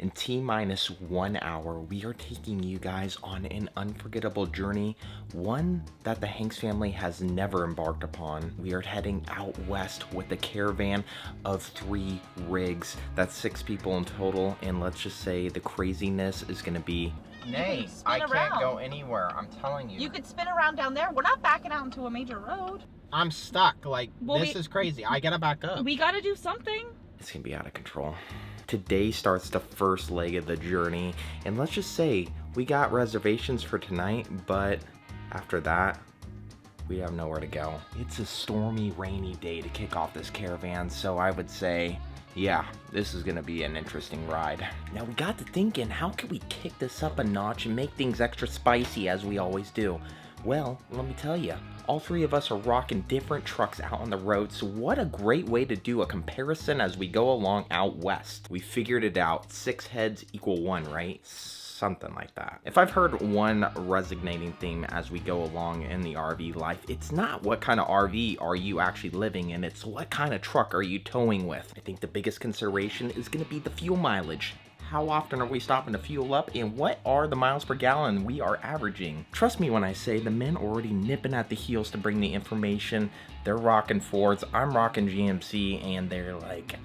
In T-minus 1 hour, we are taking you guys on an unforgettable journey, one that the Hanks family has never embarked upon. We are heading out west with a caravan of 3 rigs. That's 6 people in total, and let's just say the craziness is gonna be... Nay, I can't go anywhere, I'm telling you. You could spin around down there. We're not backing out into a major road. I'm stuck, like, this is crazy. I gotta back up. We gotta do something. It's gonna be out of control. Today starts the first leg of the journey, and let's just say we got reservations for tonight, but after that, we have nowhere to go. It's a stormy, rainy day to kick off this caravan, so I would say, yeah, this is gonna be an interesting ride. Now we got to thinking, how can we kick this up a notch and make things extra spicy as we always do? Well, let me tell you, all 3 of us are rocking different trucks out on the road, so what a great way to do a comparison as we go along out west. We figured it out, 6 heads equal 1, right? Something like that. If I've heard one resonating theme as we go along in the RV life, it's not what kind of RV are you actually living in, it's what kind of truck are you towing with. I think the biggest consideration is going to be the fuel mileage. How often are we stopping to fuel up, and what are the miles per gallon we are averaging? Trust me when I say the men already nipping at the heels to bring the information. They're rocking Fords, I'm rocking GMC, and they're like,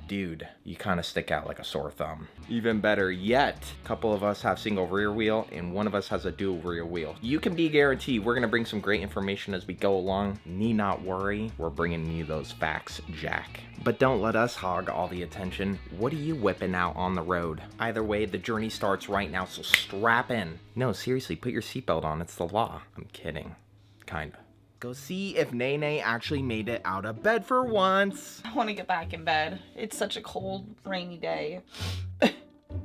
dude, you kind of stick out like a sore thumb. Even better yet, a couple of us have single rear wheel, and one of us has a dual rear wheel. You can be guaranteed we're gonna bring some great information as we go along. Need not worry, we're bringing you those facts, Jack. But don't let us hog all the attention. What are you whipping out on the road? Either way, the journey starts right now, so strap in. No, seriously, put your seatbelt on, it's the law. I'm kidding, kinda. Go see if Nene actually made it out of bed for once. I want to get back in bed. It's such a cold, rainy day.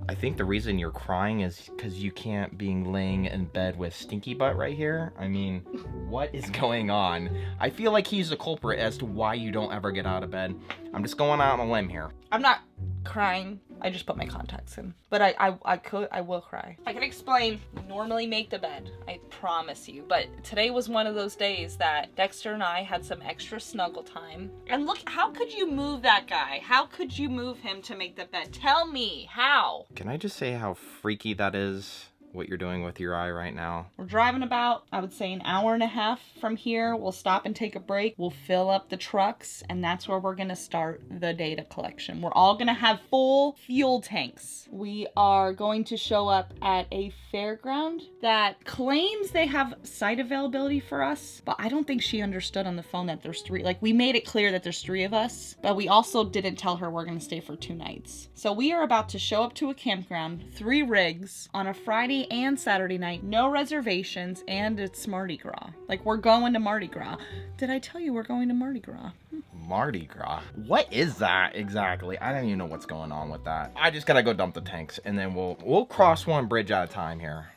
I think the reason you're crying is because you can't be laying in bed with Stinky Butt right here. I mean, what is going on? I feel like he's the culprit as to why you don't ever get out of bed. I'm just going out on a limb here. I'm not crying. I just put my contacts in. But I will cry. I can explain. Normally make the bed. I promise you. But today was one of those days that Dexter and I had some extra snuggle time. And look, how could you move that guy? How could you move him to make the bed? Tell me, how? Can I just say how freaky that is? What you're doing with your eye right now. We're driving about, I would say, an hour and a half from here. We'll stop and take a break. We'll fill up the trucks, and that's where we're gonna start the data collection. We're all gonna have full fuel tanks. We are going to show up at a fairground that claims they have site availability for us, but I don't think she understood on the phone that there's 3. Like, we made it clear that there's 3 of us, but we also didn't tell her we're gonna stay for 2 nights. So we are about to show up to a campground, 3 rigs, on a Friday and Saturday night, no reservations, and it's Mardi Gras. Like, we're going to Mardi Gras. Did I tell you we're going to Mardi Gras? Mardi Gras? What is that exactly? I don't even know what's going on with that. I just gotta go dump the tanks, and then we'll cross one bridge at a time here.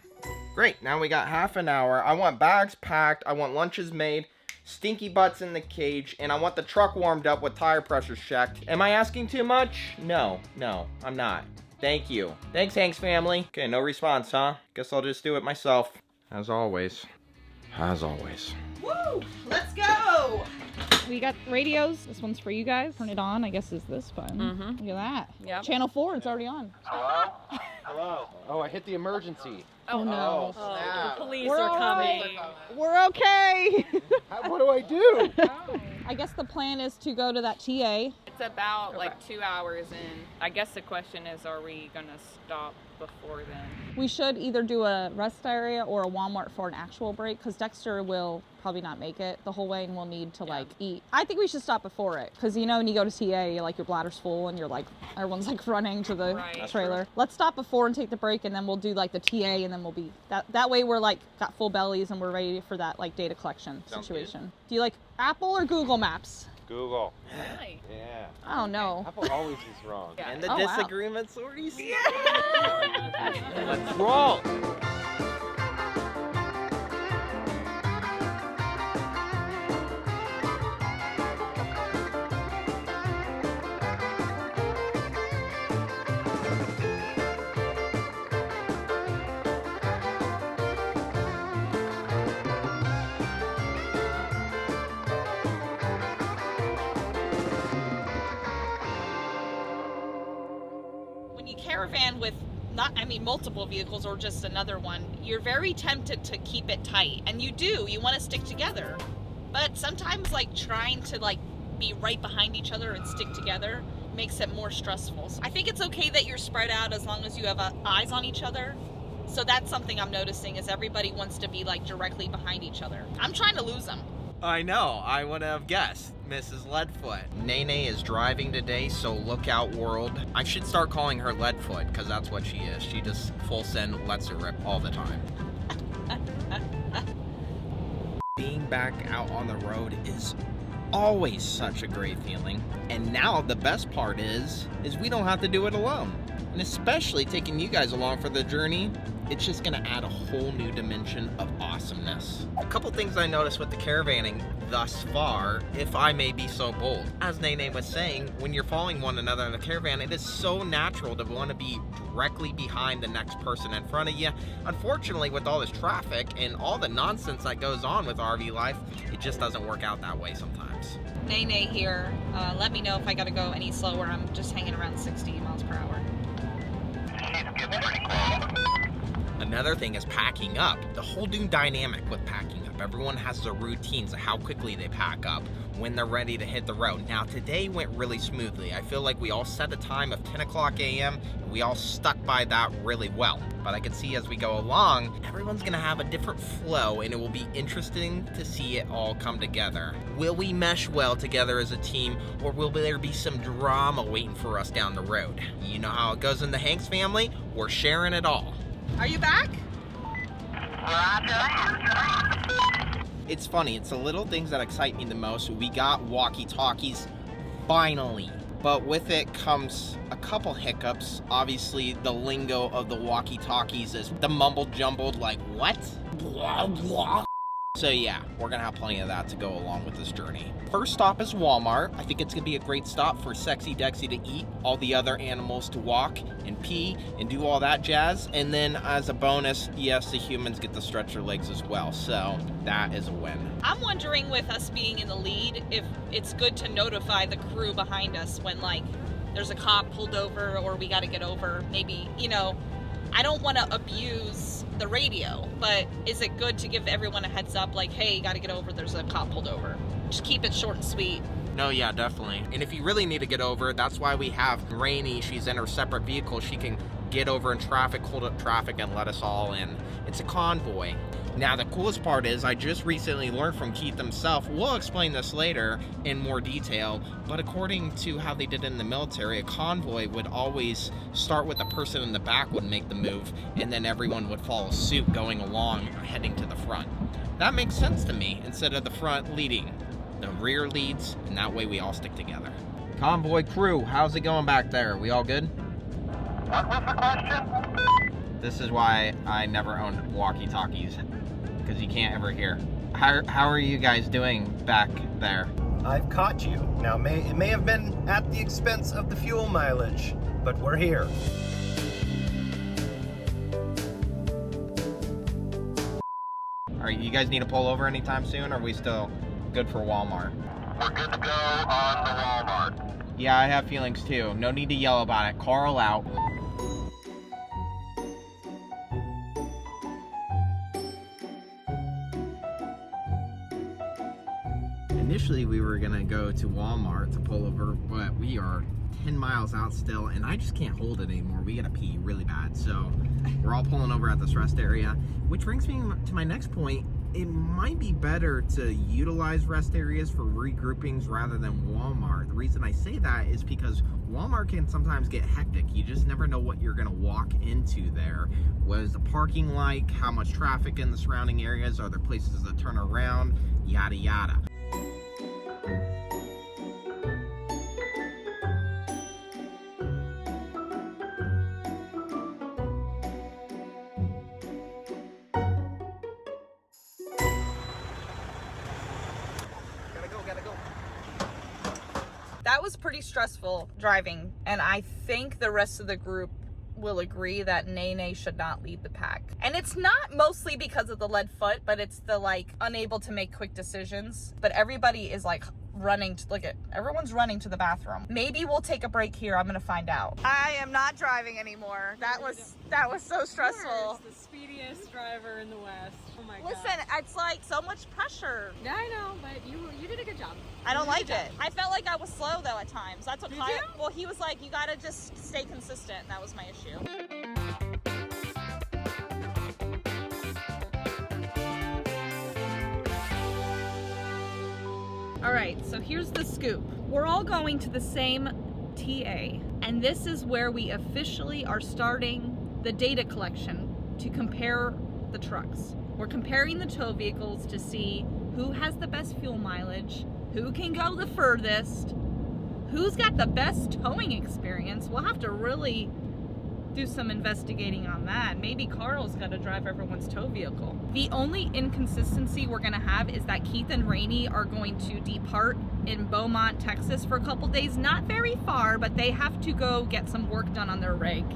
Great, now we got half an hour. I want bags packed, I want lunches made, Stinky Butts in the cage, and I want the truck warmed up with tire pressures checked. Am I asking too much? No, I'm not. Thank you. Thanks, Hanks family. Okay, no response, huh? Guess I'll just do it myself. As always. As always. Woo! Let's go! We got radios. This one's for you guys. Turn it on. I guess is this button. Look at that. Yep. Channel 4, it's already on. Hello? Hello? Oh, I hit the emergency. Oh no. Oh, snap. The police are coming. We're okay. What do I do? I guess the plan is to go to that TA. It's about like 2 hours in. I guess the question is, are we gonna stop before then? We should either do a rest area or a Walmart for an actual break, because Dexter will probably not make it the whole way and we'll need to like eat. I think we should stop before it, because you know when you go to TA, you're like your bladder's full and you're like, everyone's like running to the trailer. Let's stop before and take the break, and then we'll do like the TA, and then we'll be that way we're like got full bellies and we're ready for that like data collection situation. Do you like Apple or Google Maps? Google. Really? Yeah. I don't know. Apple always is wrong. Yeah. And the Oh, wow. disagreements already see. Let's roll. caravan with multiple vehicles or just another one, you're very tempted to keep it tight. And you want to stick together. But sometimes like trying to like be right behind each other and stick together makes it more stressful. So I think it's okay that you're spread out as long as you have eyes on each other. So that's something I'm noticing is everybody wants to be like directly behind each other. I'm trying to lose them. I know, I would have guessed. Mrs. Leadfoot. Nene is driving today, so look out, world. I should start calling her Leadfoot, because that's what she is. She just full send lets her rip all the time. Being back out on the road is always such a great feeling. And now the best part is we don't have to do it alone. And especially taking you guys along for the journey, it's just gonna add a whole new dimension of awesomeness. A couple things I noticed with the caravanning thus far, if I may be so bold. As Nene was saying, when you're following one another in the caravan, it is so natural to want to be directly behind the next person in front of you. Unfortunately, with all this traffic and all the nonsense that goes on with RV life, it just doesn't work out that way sometimes. Nene here. Let me know if I gotta go any slower. I'm just hanging around 60 miles per hour. Another thing is packing up. The whole new dynamic with packing up. Everyone has their routines of how quickly they pack up when they're ready to hit the road. Now today went really smoothly. I feel like we all set a time of 10 o'clock a.m. and we all stuck by that really well. But I can see as we go along, everyone's gonna have a different flow and it will be interesting to see it all come together. Will we mesh well together as a team, or will there be some drama waiting for us down the road? You know how it goes in the Hanks family, we're sharing it all. Are you back? It's funny, it's the little things that excite me the most. We got walkie-talkies, finally. But with it comes a couple hiccups. Obviously, the lingo of the walkie-talkies is the mumble-jumbled, like, what? Blah, blah. So yeah, we're gonna have plenty of that to go along with this journey. First stop is Walmart. I think it's gonna be a great stop for Sexy Dexy to eat, all the other animals to walk and pee and do all that jazz. And then as a bonus, yes, the humans get to stretch their legs as well. So that is a win. I'm wondering with us being in the lead, if it's good to notify the crew behind us when like there's a cop pulled over or we gotta get over. Maybe, I don't want to abuse the radio, but is it good to give everyone a heads up like, hey, you gotta get over, there's a cop pulled over? Just keep it short and sweet. No, yeah, definitely. And if you really need to get over, that's why we have Rainey. She's in her separate vehicle. She can get over in traffic, hold up traffic, and let us all in. It's a convoy. Now, the coolest part is I just recently learned from Keith himself. We'll explain this later in more detail, but according to how they did in the military, a convoy would always start with the person in the back would make the move, and then everyone would follow suit going along, heading to the front. That makes sense to me, instead of the front leading. The rear leads, and that way we all stick together. Convoy crew, how's it going back there? We all good? What was the question? This is why I never owned walkie-talkies, because you can't ever hear. How are you guys doing back there? I've caught you. Now, it may have been at the expense of the fuel mileage, but we're here. All right, you guys need to pull over anytime soon, or are we still good for Walmart? We're good to go on the Walmart. Yeah, I have feelings too. No need to yell about it. Carl out. Initially, we were gonna go to Walmart to pull over, but we are 10 miles out still, and I just can't hold it anymore. We gotta pee really bad, so we're all pulling over at this rest area, which brings me to my next point. It might be better to utilize rest areas for regroupings rather than Walmart. The reason I say that is because Walmart can sometimes get hectic. You just never know what you're gonna walk into there. What is the parking like? How much traffic in the surrounding areas? Are there places to turn around? Yada yada. That was pretty stressful driving, and I think the rest of the group will agree that Nene should not lead the pack. And it's not mostly because of the lead foot, but it's the like unable to make quick decisions. But everybody is like running to, look at, everyone's running to the bathroom. Maybe we'll take a break here. I'm gonna find out. I am not driving anymore. That was so stressful. The speediest driver in the West. Oh my god. Listen, it's like so much pressure. Yeah, I know, but you did a good job. I don't like it. I felt like I was slow though at times. That's what Did Kyle, you? well, he was like, you gotta just stay consistent. And that was my issue. All right, so here's the scoop. We're all going to the same TA, and this is where we officially are starting the data collection to compare the trucks. We're comparing the tow vehicles to see who has the best fuel mileage, who can go the furthest, who's got the best towing experience. We'll have to really do some investigating on that. Maybe Carl's got to drive everyone's tow vehicle. The only inconsistency we're gonna have is that Keith and Rainey are going to depart in Beaumont, Texas for a couple days. Not very far, but they have to go get some work done on their rig.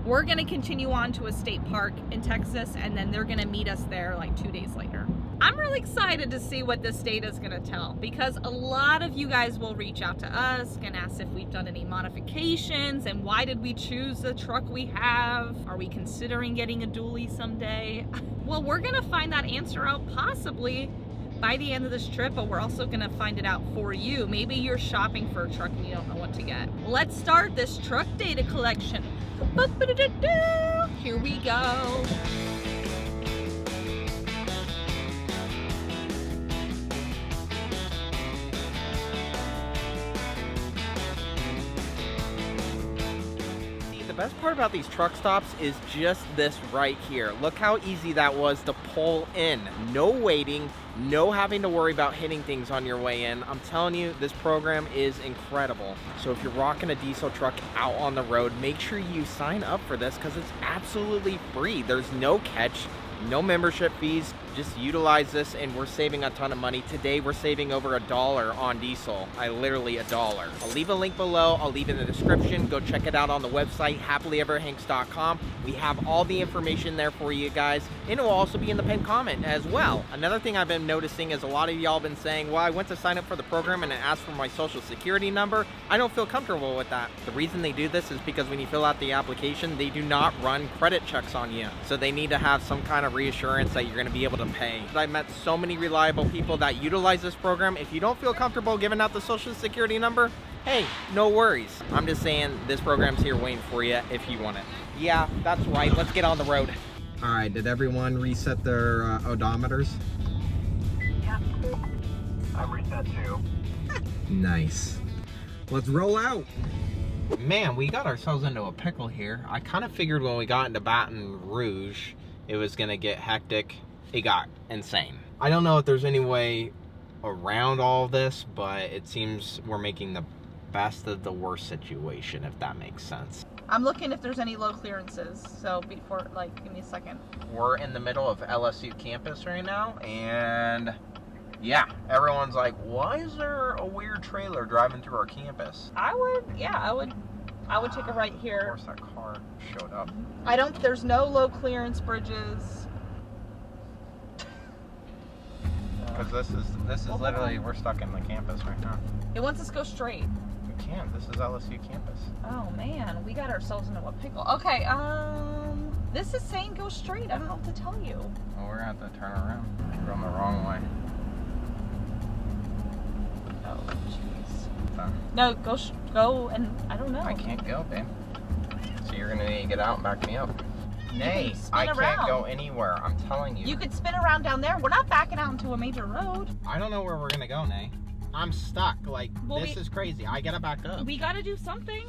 We're gonna continue on to a state park in Texas, and then they're gonna meet us there like 2 days later. I'm really excited to see what this data is gonna tell, because a lot of you guys will reach out to us and ask if we've done any modifications and why did we choose the truck we have? Are we considering getting a dually someday? Well, we're gonna find that answer out possibly by the end of this trip, but we're also gonna find it out for you. Maybe you're shopping for a truck and you don't know what to get. Let's start this truck data collection. Here we go. The best part about these truck stops is just this right here. Look how easy that was to pull in. No waiting, no having to worry about hitting things on your way in. I'm telling you, this program is incredible. So if you're rocking a diesel truck out on the road, make sure you sign up for this because it's absolutely free. There's no catch, no membership fees. Just utilize this and we're saving a ton of money. Today we're saving over $1 on diesel. Literally $1. I'll leave a link below. I'll leave it in the description. Go check it out on the website, happilyeverhanks.com. We have all the information there for you guys, and it will also be in the pinned comment as well. Another thing I've been noticing is a lot of y'all been saying, well, I went to sign up for the program and it asked for my social security number. I don't feel comfortable with that. The reason they do this is because when you fill out the application, they do not run credit checks on you. So they need to have some kind of reassurance that you're going to be able to pay. I've met so many reliable people that utilize this program. If you don't feel comfortable giving out the social security number, hey, no worries. I'm just saying this program's here waiting for you if you want it. Yeah, that's right. Let's get on the road. All right, did everyone reset their odometers? Yep. I'm reset too. Nice. Let's roll out. Man, we got ourselves into a pickle here. I kind of figured when we got into Baton Rouge, it was gonna get hectic. It got insane. I don't know if there's any way around all this, but it seems we're making the best of the worst situation, if that makes sense. I'm looking if there's any low clearances, so before, like, give me a second. We're in the middle of LSU campus right now, and yeah, everyone's like, why is there a weird trailer driving through our campus? I would take a right Of here. course that car showed up. There's no low clearance bridges. Because this is literally, we're stuck in the campus right now. It wants us to go straight. We can't, this is LSU campus. Oh man, we got ourselves into a pickle. Okay, this is saying go straight. I don't know what to tell you. Well, we're gonna have to turn around. We're going the wrong way. Oh, jeez. So, No, go, and I don't know. I can't go, babe. So you're gonna need to get out and back me up. Nay, spin I can't around. go anywhere. I'm telling you. You could spin around down there. We're not backing out into a major road. I don't know where we're gonna go, Nay. I'm stuck. Like, Well, this is crazy. I gotta back up. We gotta do something.